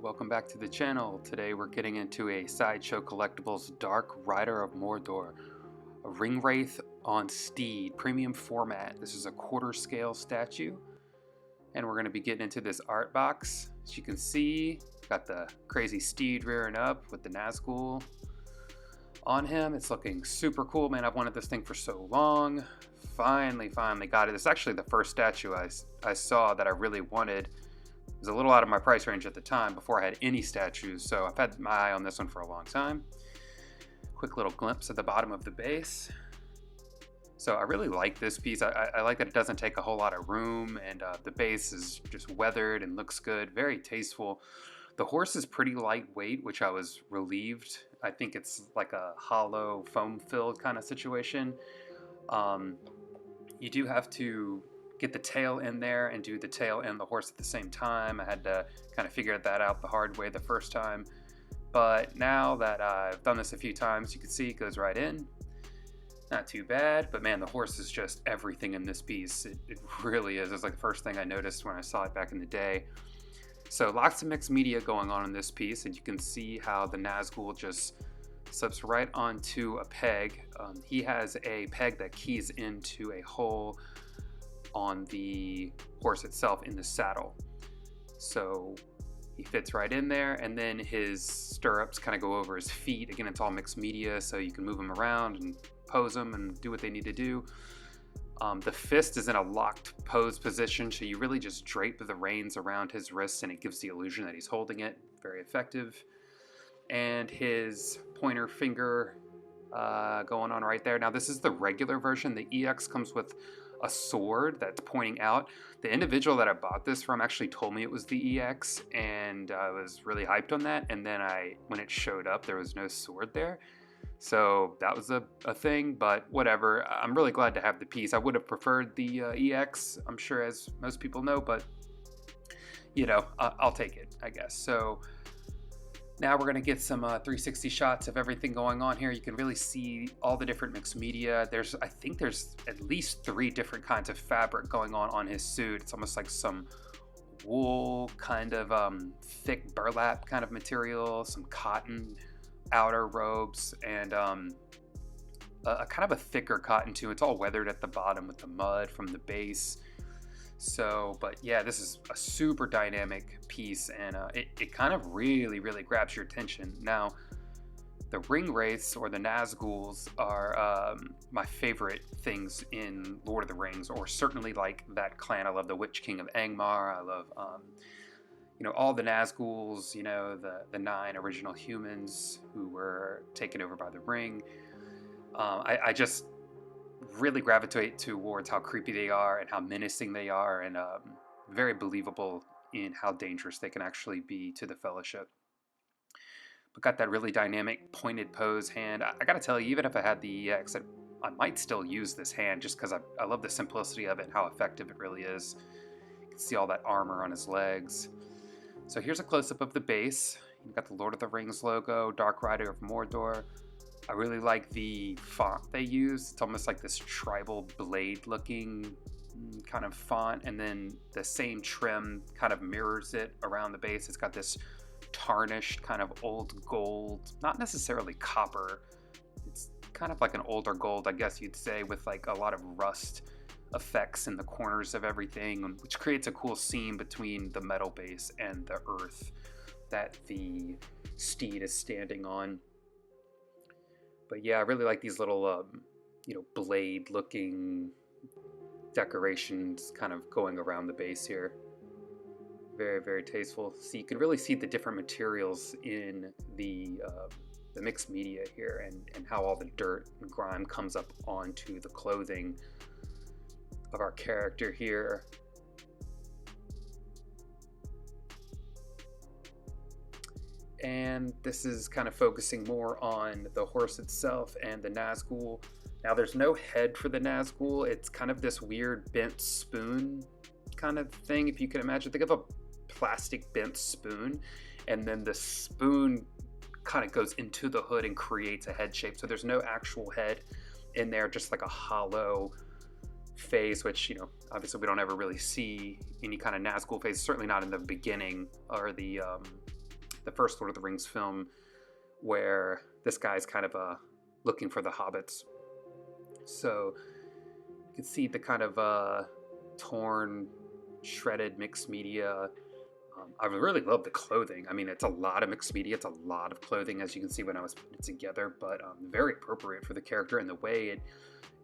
welcome back to the channel. Today we're getting into a Sideshow Collectibles Dark Rider of Mordor, a Ringwraith on Steed Premium Format. This is a quarter scale statue, and we're going to be getting into this art box. As you can see, got the crazy steed rearing up with the Nazgul on him. It's looking super cool, man. I've wanted this thing for so long. Finally got it. It's actually the first statue I saw that I really wanted. It was a little out of my price range at the time before I had any statues, so I've had my eye on this one for a long time. Quick little glimpse at the bottom of the base. So I really like this piece. I like that it doesn't take a whole lot of room, and the base is just weathered and looks good. Very tasteful. The horse is pretty lightweight, which I was relieved. I think it's like a hollow foam-filled kind of situation. You do have to get the tail in there and do the tail and the horse at the same time. I had to kind of figure that out the hard way the first time. But now that I've done this a few times, you can see it goes right in. Not too bad, but man, the horse is just everything in this piece. It really is. It's like the first thing I noticed when I saw it back in the day. So lots of mixed media going on in this piece, and you can see how the Nazgul just slips right onto a peg. He has a peg that keys into a hole on the horse itself in the saddle. So he fits right in there, and then his stirrups kind of go over his feet. Again, it's all mixed media, so you can move them around and pose them and do what they need to do. The fist is in a locked pose position, so you really just drape the reins around his wrists and it gives the illusion that he's holding it. Very effective. And his pointer finger going on right there. Now this is the regular version. The EX comes with a sword that's pointing out. The individual that I bought this from actually told me it was the EX, and I was really hyped on that. And then when it showed up, there was no sword there. So that was a thing, but whatever. I'm really glad to have the piece. I would have preferred the EX, I'm sure, as most people know, but you know, I'll take it, I guess. So now we're gonna get some 360 shots of everything going on here. You can really see all the different mixed media. I think there's at least 3 different kinds of fabric going on his suit. It's almost like some wool kind of thick burlap kind of material, some cotton outer robes, and a kind of a thicker cotton too. It's all weathered at the bottom with the mud from the base. So, but yeah, this is a super dynamic piece, and it kind of really grabs your attention. Now, the Ringwraiths or the Nazguls are my favorite things in Lord of the Rings, or certainly like that clan. I love the Witch King of Angmar. I love you know, all the Nazguls, you know, the 9 original humans who were taken over by the ring. I just really gravitate towards how creepy they are and how menacing they are, and very believable in how dangerous they can actually be to the Fellowship. But got that really dynamic pointed pose hand. I gotta tell you, even if I had the EX, I might still use this hand just because I love the simplicity of it and how effective it really is. You can see all that armor on his legs. So here's a close-up of the base. You've got the Lord of the Rings logo, Dark Rider of Mordor. I really like the font they use. It's almost like this tribal blade-looking kind of font, and then the same trim kind of mirrors it around the base. It's got this tarnished kind of old gold, not necessarily copper. It's kind of like an older gold, I guess you'd say, with like a lot of rust effects in the corners of everything, which creates a cool seam between the metal base and the earth that the steed is standing on. But yeah, I really like these little you know, blade looking decorations kind of going around the base here. Very tasteful. So you can really see the different materials in the mixed media here, and how all the dirt and grime comes up onto the clothing of our character here. And this is kind of focusing more on the horse itself and the Nazgul. Now there's no head for the Nazgul. It's kind of this weird bent spoon kind of thing, if you can imagine. Think of a plastic bent spoon, and then the spoon kind of goes into the hood and creates a head shape. So there's no actual head in there, just like a hollow face, which, you know, obviously we don't ever really see any kind of Nazgul face, certainly not in the beginning or the the first Lord of the Rings film, where this guy's kind of looking for the hobbits. So you can see the kind of torn, shredded mixed media. I really love the clothing. I mean, it's a lot of mixed media. It's a lot of clothing, as you can see when I was putting it together, but very appropriate for the character, and the way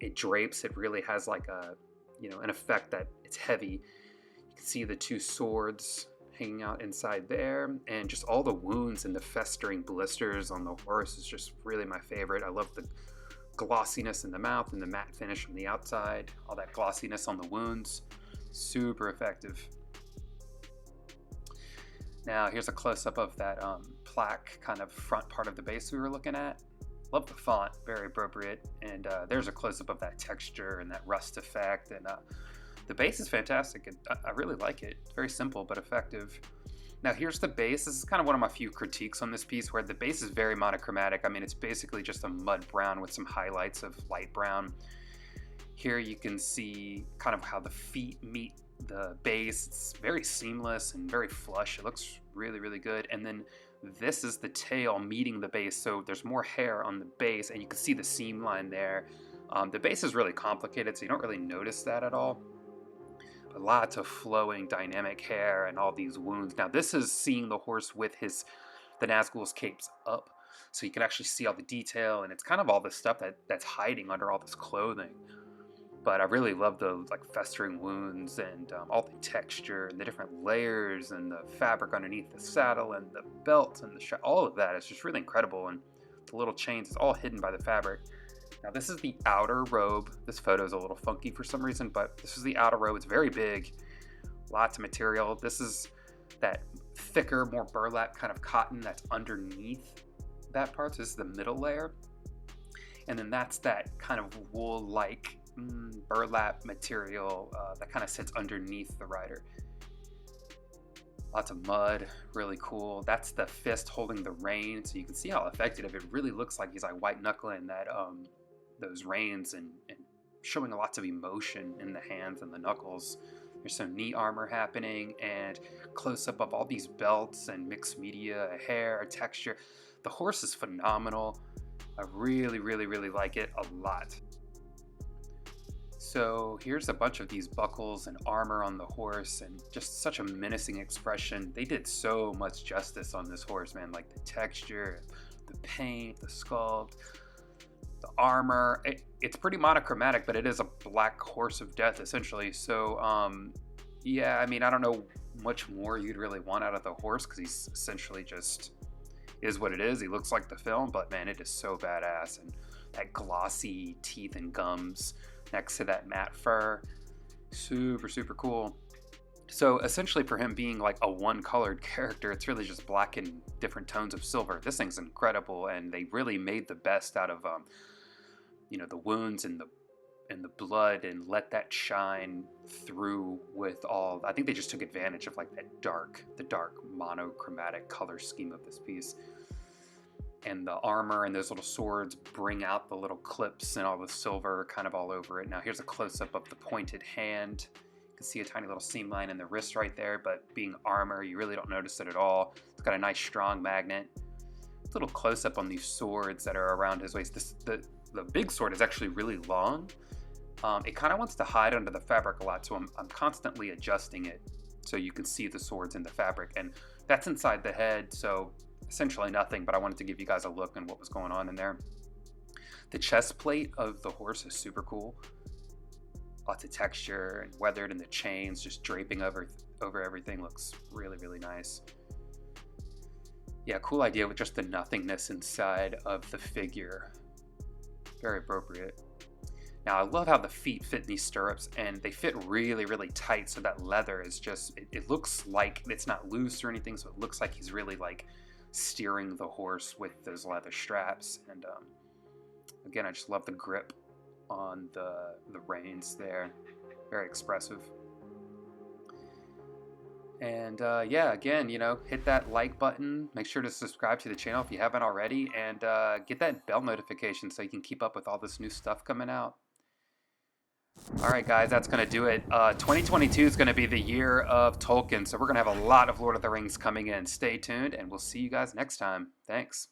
it drapes, it really has like an effect that it's heavy. You can see the two swords hanging out inside there, and just all the wounds and the festering blisters on the horse is just really my favorite. I love the glossiness in the mouth and the matte finish from the outside, all that glossiness on the wounds. Super effective. Now here's a close-up of that plaque kind of front part of the base we were looking at. Love the font, very appropriate. And there's a close-up of that texture and that rust effect. And the base is fantastic. I really like it. It's very simple but effective. Now here's the base. This is kind of one of my few critiques on this piece, where the base is very monochromatic. I mean, it's basically just a mud brown with some highlights of light brown. Here you can see kind of how the feet meet the base. It's very seamless and very flush. It looks really, really good. And then this is the tail meeting the base, so there's more hair on the base, and you can see the seam line there. The base is really complicated, so you don't really notice that at all. But lots of flowing dynamic hair and all these wounds. Now this is seeing the horse with the Nazgul's capes up, so you can actually see all the detail, and it's kind of all the stuff that's hiding under all this clothing. But I really love the festering wounds and all the texture and the different layers and the fabric underneath the saddle and the belt and all of that. It's just really incredible. And the little chains, it's all hidden by the fabric. Now this is the outer robe. This photo is a little funky for some reason, but this is the outer robe. It's very big, lots of material. This is that thicker, more burlap kind of cotton that's underneath that part. So this is the middle layer. And then that's that kind of wool-like burlap material that kind of sits underneath the rider. Lots of mud, really cool. That's the fist holding the rein, so you can see how effective it really looks like. He's like white knuckling that those reins and showing lots of emotion in the hands and the knuckles. There's some knee armor happening, and close up of all these belts and mixed media, hair, texture. The horse is phenomenal. I really, really, really like it a lot. So here's a bunch of these buckles and armor on the horse, and just such a menacing expression. They did so much justice on this horse, man. Like the texture, the paint, the sculpt, the armor. It's pretty monochromatic, but it is a black horse of death, essentially. So, yeah, I mean, I don't know much more you'd really want out of the horse, because he's essentially just is what it is. He looks like the film, but man, it is so badass. And that glossy teeth and gums next to that matte fur, super, super cool. So essentially, for him being like a one-colored character, it's really just black and different tones of silver. This thing's incredible, and they really made the best out of the wounds and the blood, and let that shine through with all. I think they just took advantage of like the dark monochromatic color scheme of this piece. And the armor and those little swords bring out the little clips and all the silver kind of all over it. Now here's a close-up of the pointed hand. You can see a tiny little seam line in the wrist right there, but being armor, you really don't notice it at all. It's got a nice strong magnet. A little close-up on these swords that are around his waist. The big sword is actually really long. It kind of wants to hide under the fabric a lot, so I'm constantly adjusting it so you can see the swords in the fabric. And that's inside the head, so essentially nothing, but I wanted to give you guys a look and what was going on in there. The chest plate of the horse is super cool. Lots of texture and weathered, and the chains just draping over everything looks really, really nice. Yeah, cool idea with just the nothingness inside of the figure. Very appropriate. Now I love how the feet fit in these stirrups, and they fit really, really tight, so that leather is just, it looks like it's not loose or anything, so it looks like he's really like steering the horse with those leather straps. And again, I just love the grip on the reins there. Very expressive. And yeah, again, hit that like button. Make sure to subscribe to the channel if you haven't already, and get that bell notification so you can keep up with all this new stuff coming out. Alright guys, that's going to do it. 2022 is going to be the year of Tolkien, so we're going to have a lot of Lord of the Rings coming in. Stay tuned, and we'll see you guys next time. Thanks.